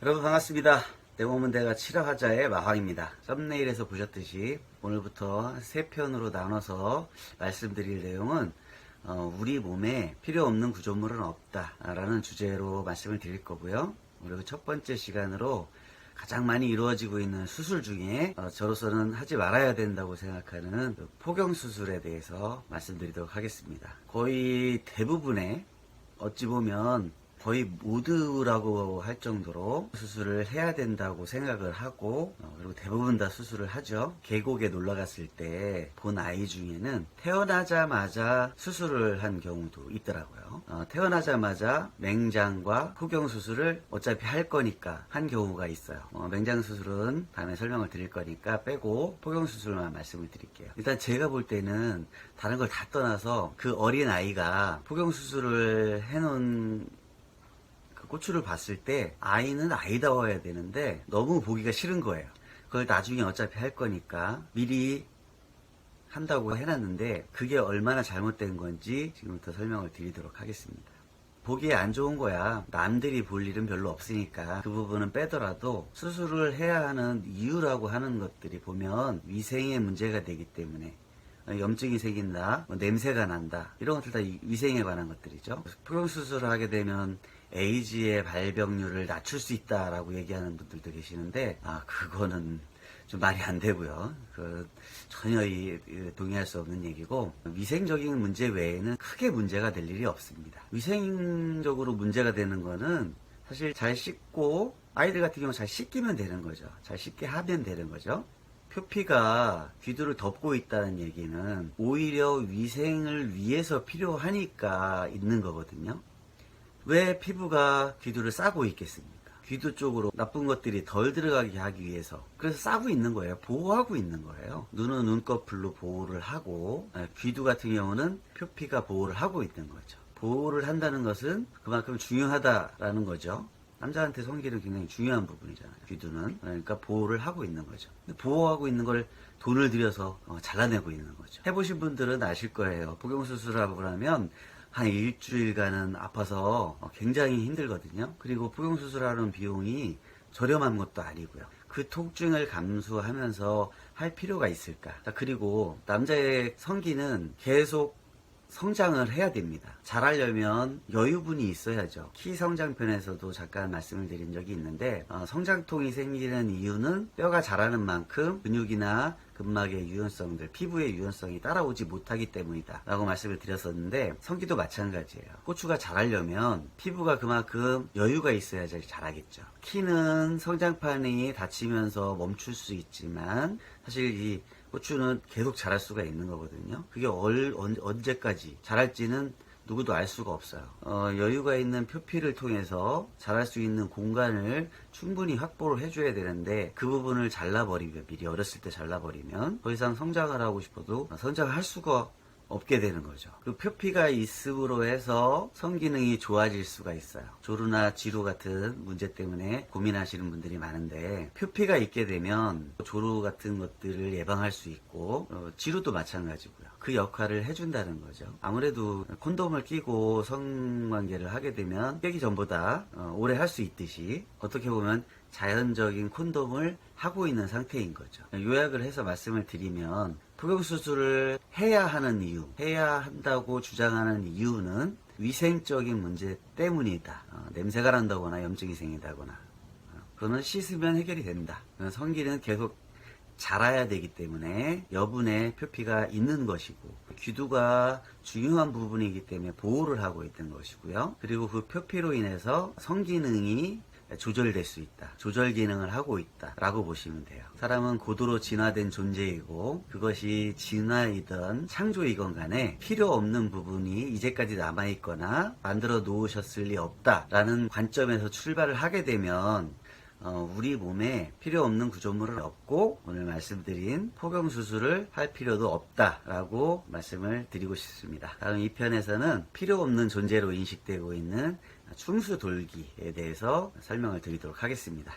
여러분 반갑습니다. 내 몸은 내가 치료하자의 마황입니다. 썸네일에서 보셨듯이 오늘부터 세 편으로 나눠서 말씀드릴 내용은 우리 몸에 필요 없는 구조물은 없다 라는 주제로 말씀을 드릴 거고요. 그리고 첫 번째 시간으로 가장 많이 이루어지고 있는 수술 중에 저로서는 하지 말아야 된다고 생각하는 포경수술에 대해서 말씀드리도록 하겠습니다. 거의 대부분의 어찌 보면 거의 모두라고 할 정도로 수술을 해야 된다고 생각을 하고 그리고 대부분 다 수술을 하죠. 계곡에 놀러 갔을 때 본 아이 중에는 태어나자마자 수술을 한 경우도 있더라고요. 태어나자마자 맹장과 포경 수술을 어차피 할 거니까 한 경우가 있어요. 맹장 수술은 다음에 설명을 드릴 거니까 빼고 포경 수술만 말씀을 드릴게요. 일단 제가 볼 때는 다른 걸 다 떠나서 그 어린 아이가 포경 수술을 해놓은 고추를 봤을 때 아이는 아이다워야 되는데 너무 보기가 싫은 거예요. 그걸 나중에 어차피 할 거니까 미리 한다고 해놨는데 그게 얼마나 잘못된 건지 지금부터 설명을 드리도록 하겠습니다. 보기에 안 좋은 거야. 남들이 볼 일은 별로 없으니까 그 부분은 빼더라도 수술을 해야 하는 이유라고 하는 것들이 보면 위생에 문제가 되기 때문에 염증이 생긴다, 냄새가 난다, 이런 것들 다 위생에 관한 것들이죠. 포경 수술을 하게 되면 에이즈의 발병률을 낮출 수 있다라고 얘기하는 분들도 계시는데 그거는 좀 말이 안 되고요. 전혀 동의할 수 없는 얘기고, 위생적인 문제 외에는 크게 문제가 될 일이 없습니다. 위생적으로 문제가 되는 거는 사실 잘 씻고, 아이들 같은 경우 잘 씻기면 되는 거죠. 잘 씻게 하면 되는 거죠. 표피가 귀두를 덮고 있다는 얘기는 오히려 위생을 위해서 필요하니까 있는 거거든요. 왜 피부가 귀두를 싸고 있겠습니까? 귀두 쪽으로 나쁜 것들이 덜 들어가게 하기 위해서. 그래서 싸고 있는 거예요. 보호하고 있는 거예요. 눈은 눈꺼풀로 보호를 하고, 귀두 같은 경우는 표피가 보호를 하고 있는 거죠. 보호를 한다는 것은 그만큼 중요하다라는 거죠. 남자한테 성기는 굉장히 중요한 부분이잖아요. 귀두는. 그러니까 보호를 하고 있는 거죠. 보호하고 있는 걸 돈을 들여서 잘라내고 있는 거죠. 해보신 분들은 아실 거예요. 포경수술하고 나면 한 일주일간은 아파서 굉장히 힘들거든요. 그리고 포경수술하는 비용이 저렴한 것도 아니고요. 그 통증을 감수하면서 할 필요가 있을까? 그리고 남자의 성기는 계속 성장을 해야 됩니다. 잘하려면 여유분이 있어야죠. 키 성장편에서도 잠깐 말씀을 드린 적이 있는데 성장통이 생기는 이유는 뼈가 자라는 만큼 근육이나 근막의 유연성들, 피부의 유연성이 따라오지 못하기 때문이다 라고 말씀을 드렸었는데, 성기도 마찬가지예요. 고추가 자라려면 피부가 그만큼 여유가 있어야지 자라겠죠. 키는 성장판이 닫히면서 멈출 수 있지만 사실 이 고추는 계속 자랄 수가 있는 거거든요. 그게 언제까지 자랄지는 누구도 알 수가 없어요. 여유가 있는 표피를 통해서 자랄 수 있는 공간을 충분히 확보를 해줘야 되는데 그 부분을 잘라버리면, 미리 어렸을 때 잘라버리면 더 이상 성장을 하고 싶어도 성장을 할 수가 없게 되는 거죠. 그 표피가 있음으로 해서 성기능이 좋아질 수가 있어요. 조루나 지루 같은 문제 때문에 고민하시는 분들이 많은데, 표피가 있게 되면 조루 같은 것들을 예방할 수 있고 지루도 마찬가지고요. 그 역할을 해준다는 거죠. 아무래도 콘돔을 끼고 성관계를 하게 되면 깨기 전보다 오래 할 수 있듯이 어떻게 보면 자연적인 콘돔을 하고 있는 상태인 거죠. 요약을 해서 말씀을 드리면 포경수술을 해야 하는 이유, 해야 한다고 주장하는 이유는 위생적인 문제 때문이다. 냄새가 난다거나 염증이 생긴다거나. 그거는 씻으면 해결이 된다. 성기는 계속 자라야 되기 때문에 여분의 표피가 있는 것이고, 귀두가 중요한 부분이기 때문에 보호를 하고 있는 것이고요. 그리고 그 표피로 인해서 성기능이 조절될 수 있다. 조절 기능을 하고 있다 라고 보시면 돼요. 사람은 고도로 진화된 존재이고, 그것이 진화이든 창조이건 간에 필요 없는 부분이 이제까지 남아있거나 만들어 놓으셨을 리 없다 라는 관점에서 출발을 하게 되면 우리 몸에 필요 없는 구조물은 없고, 오늘 말씀드린 포경 수술을 할 필요도 없다라고 말씀을 드리고 싶습니다. 다음 2편에서는 필요 없는 존재로 인식되고 있는 충수돌기에 대해서 설명을 드리도록 하겠습니다.